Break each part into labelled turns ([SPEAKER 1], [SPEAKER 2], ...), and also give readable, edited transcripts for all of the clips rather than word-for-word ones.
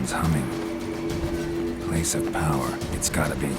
[SPEAKER 1] Something's humming. Place of power, it's gotta be.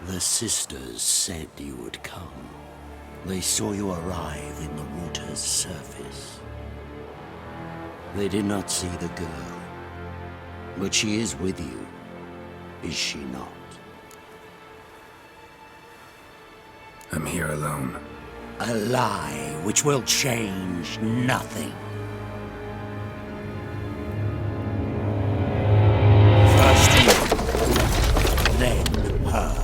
[SPEAKER 2] The sisters said you would come. They saw you arrive in the water's surface. They did not see the girl. But she is with you, is she not?
[SPEAKER 1] I'm here alone.
[SPEAKER 2] A lie which will change nothing. First you, then her.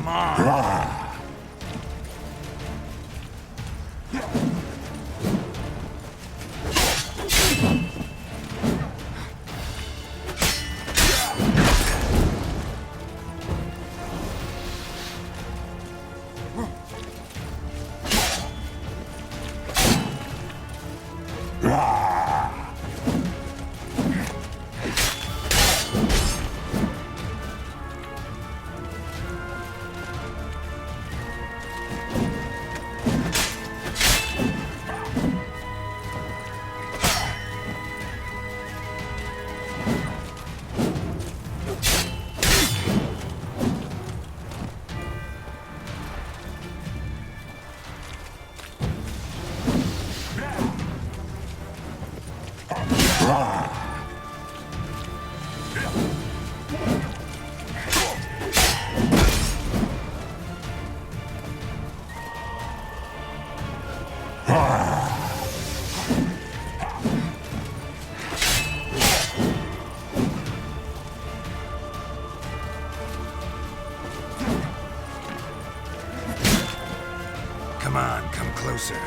[SPEAKER 1] Come on! Come on, come closer.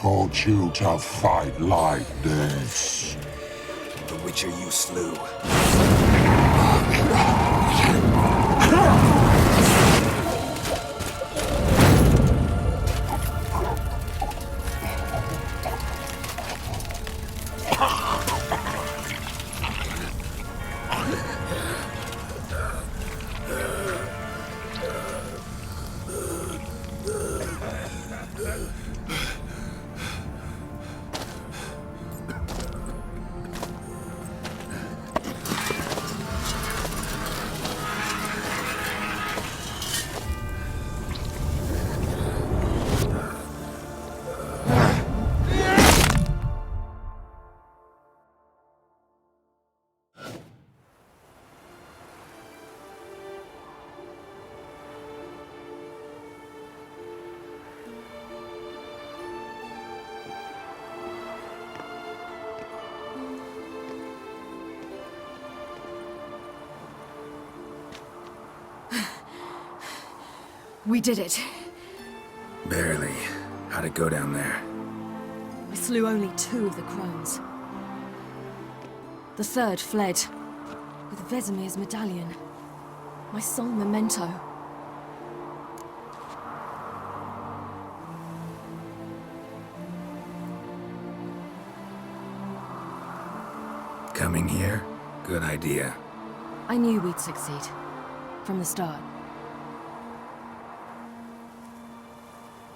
[SPEAKER 3] Taught you to fight like this?
[SPEAKER 1] The Witcher you slew.
[SPEAKER 4] We did it.
[SPEAKER 1] Barely. How'd it go down there?
[SPEAKER 4] We slew only 2 of the crones. The third fled, with Vesemir's medallion. My sole memento.
[SPEAKER 1] Coming here? Good idea.
[SPEAKER 4] I knew we'd succeed. From the start.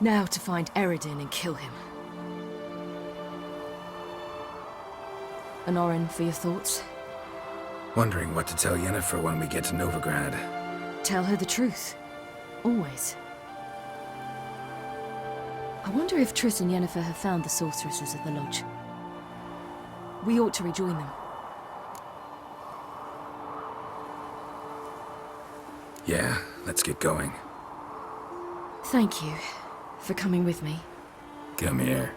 [SPEAKER 4] Now to find Eredin and kill him. An Orin for your thoughts?
[SPEAKER 1] Wondering what to tell Yennefer when we get to Novigrad.
[SPEAKER 4] Tell her the truth. Always. I wonder if Triss and Yennefer have found the sorceresses at the lodge. We ought to rejoin them.
[SPEAKER 1] Yeah, let's get going.
[SPEAKER 4] Thank you for coming with me.
[SPEAKER 1] Come here.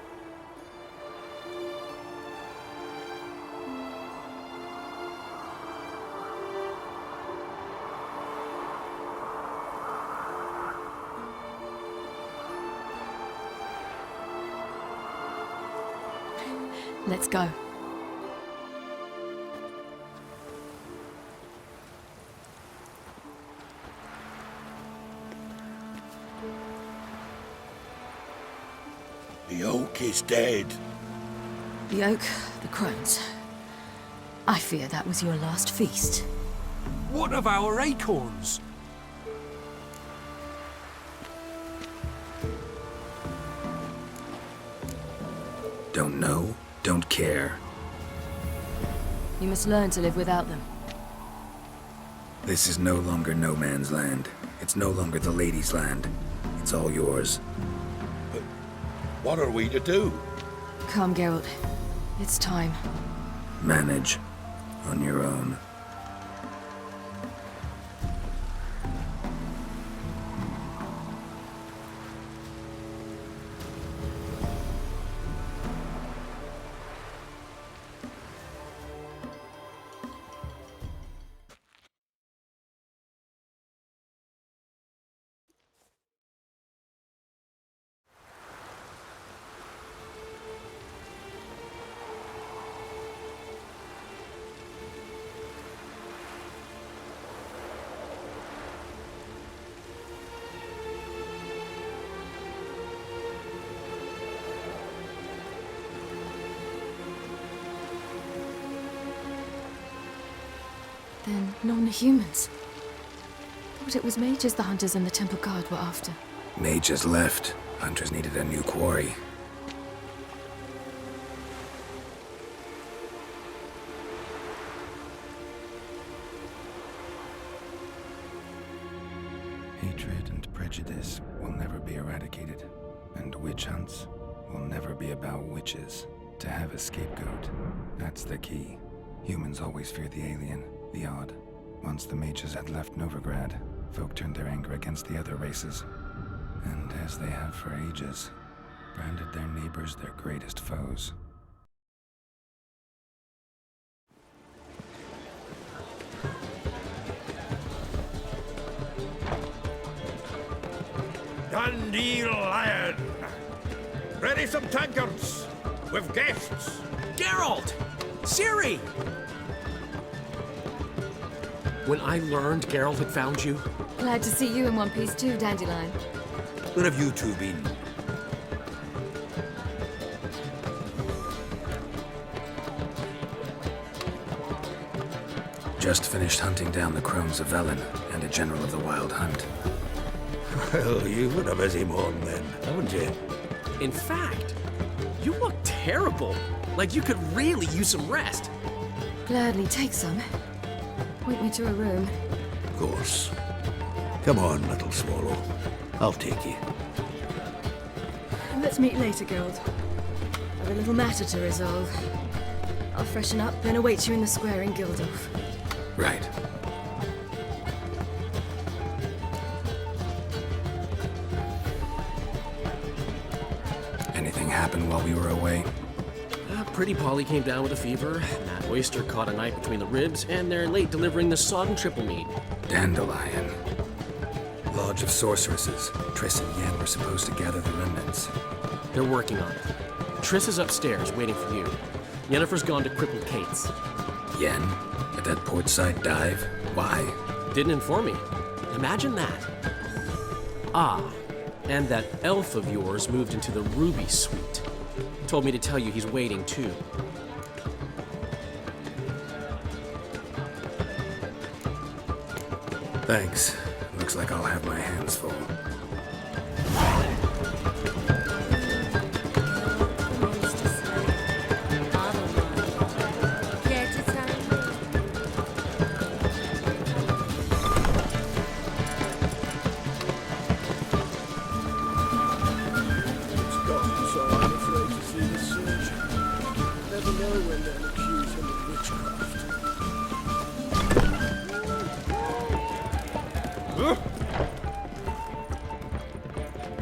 [SPEAKER 4] Let's go.
[SPEAKER 2] The oak is dead.
[SPEAKER 4] The oak, the crones. I fear that was your last feast.
[SPEAKER 5] What of our acorns?
[SPEAKER 1] Don't know, don't care.
[SPEAKER 4] You must learn to live without them.
[SPEAKER 1] This is no longer no man's land. It's no longer the lady's land. It's all yours.
[SPEAKER 2] What are we to do?
[SPEAKER 4] Come, Geralt. It's time.
[SPEAKER 1] Manage. On your own.
[SPEAKER 4] Then non-humans. Thought it was mages the hunters and the temple guard were after.
[SPEAKER 1] Mages left. Hunters needed a new quarry. Hatred and prejudice will never be eradicated. And witch hunts will never be about witches. To have a scapegoat, that's the key. Humans always fear the alien, the odd. Once the mages had left Novigrad, folk turned their anger against the other races. And as they have for ages, branded their neighbors their greatest foes.
[SPEAKER 6] Dandelion! Ready some tankards! With guests!
[SPEAKER 5] Geralt! Ciri! When I learned Geralt had found you,
[SPEAKER 4] Glad to see you in one piece too, Dandelion.
[SPEAKER 6] Where have you two been?
[SPEAKER 1] Just finished hunting down the crones of Velen and a general of the Wild Hunt.
[SPEAKER 6] Well, you've been a busy morning then, haven't you?
[SPEAKER 5] In fact, you look terrible. Like you could really use some rest.
[SPEAKER 4] Gladly take some. Point me to a room.
[SPEAKER 2] Of course. Come on, little swallow. I'll take you.
[SPEAKER 4] Let's meet later, Geralt. I've a little matter to resolve. I'll freshen up and await you in the square in Gildorf.
[SPEAKER 1] Right. Anything happened while we were away?
[SPEAKER 5] Pretty Polly came down with a fever. Matt Oyster caught a knife between the ribs, and they're late delivering the sodden triple meat.
[SPEAKER 1] Dandelion. Lodge of Sorceresses. Triss and Yen were supposed to gather the remnants.
[SPEAKER 5] They're working on it. Triss is upstairs, waiting for you. Yennefer's gone to crippled Kate's.
[SPEAKER 1] Yen? At that portside dive? Why?
[SPEAKER 5] Didn't inform me. Imagine that. Ah, and that elf of yours moved into the Ruby Suite. Told me to tell you he's waiting, too.
[SPEAKER 1] Thanks. Looks like I'll have my hands full.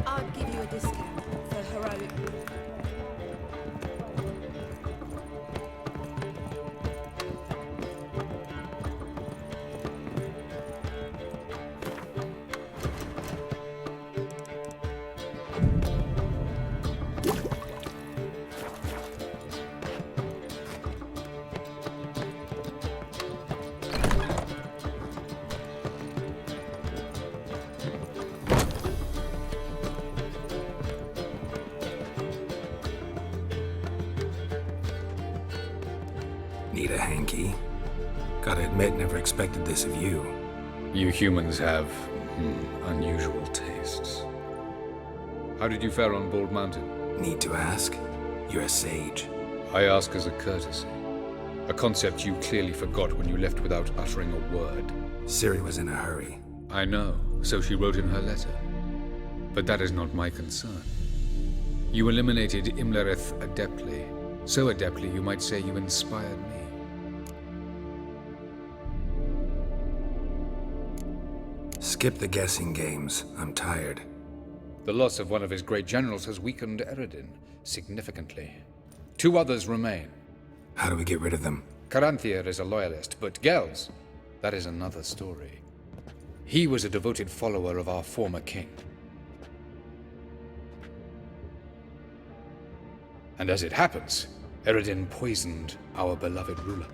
[SPEAKER 7] I'll give you a discount for heroic.
[SPEAKER 1] Need a hanky? Gotta admit, never expected this of you.
[SPEAKER 8] You humans have unusual tastes. How did you fare on Bald Mountain?
[SPEAKER 1] Need to ask? You're a sage.
[SPEAKER 8] I ask as a courtesy. A concept you clearly forgot when you left without uttering a word.
[SPEAKER 1] Ciri was in a hurry.
[SPEAKER 8] I know, so she wrote in her letter. But that is not my concern. You eliminated Imleryth adeptly. So adeptly, you might say you inspired me.
[SPEAKER 1] Skip the guessing games. I'm tired.
[SPEAKER 8] The loss of one of his great generals has weakened Eredin significantly. 2 others remain.
[SPEAKER 1] How do we get rid of them?
[SPEAKER 8] Caranthier is a loyalist, but Gels, that is another story. He was a devoted follower of our former king. And as it happens, Eredin poisoned our beloved ruler.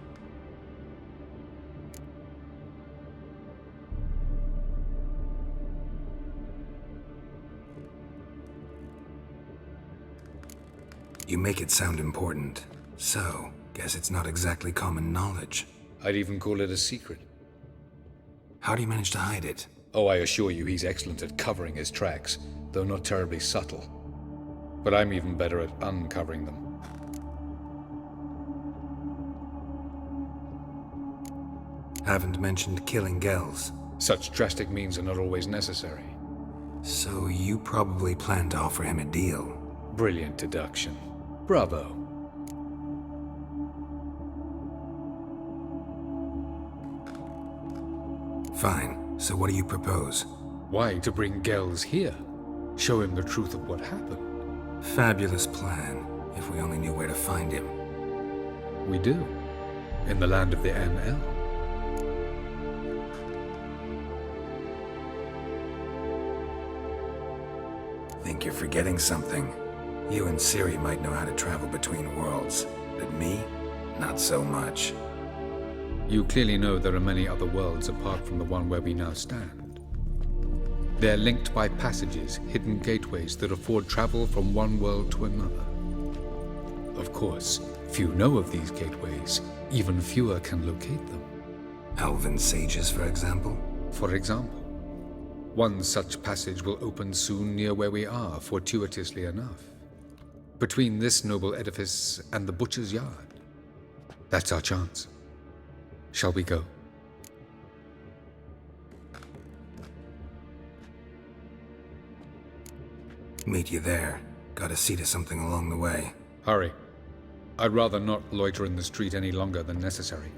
[SPEAKER 1] You make it sound important. So, guess it's not exactly common knowledge.
[SPEAKER 8] I'd even call it a secret.
[SPEAKER 1] How do you manage to hide it?
[SPEAKER 8] Oh, I assure you he's excellent at covering his tracks, though not terribly subtle. But I'm even better at uncovering them.
[SPEAKER 1] Haven't mentioned killing Gels.
[SPEAKER 8] Such drastic means are not always necessary.
[SPEAKER 1] So you probably plan to offer him a deal.
[SPEAKER 8] Brilliant deduction. Bravo.
[SPEAKER 1] Fine. So what do you propose?
[SPEAKER 8] Why, to bring Gels here? Show him the truth of what happened.
[SPEAKER 1] Fabulous plan, if we only knew where to find him.
[SPEAKER 8] We do. In the land of the NL.
[SPEAKER 1] Think you're forgetting something. You and Ciri might know how to travel between worlds, but me? Not so much.
[SPEAKER 8] You clearly know there are many other worlds apart from the one where we now stand. They're linked by passages, hidden gateways that afford travel from one world to another. Of course, few know of these gateways, even fewer can locate them.
[SPEAKER 1] Elven sages, for example?
[SPEAKER 8] For example, one such passage will open soon near where we are, fortuitously enough. between this noble edifice and the butcher's yard. That's our chance. Shall we go?
[SPEAKER 1] Meet you there. Gotta see to something along the way.
[SPEAKER 8] Hurry. I'd rather not loiter in the street any longer than necessary.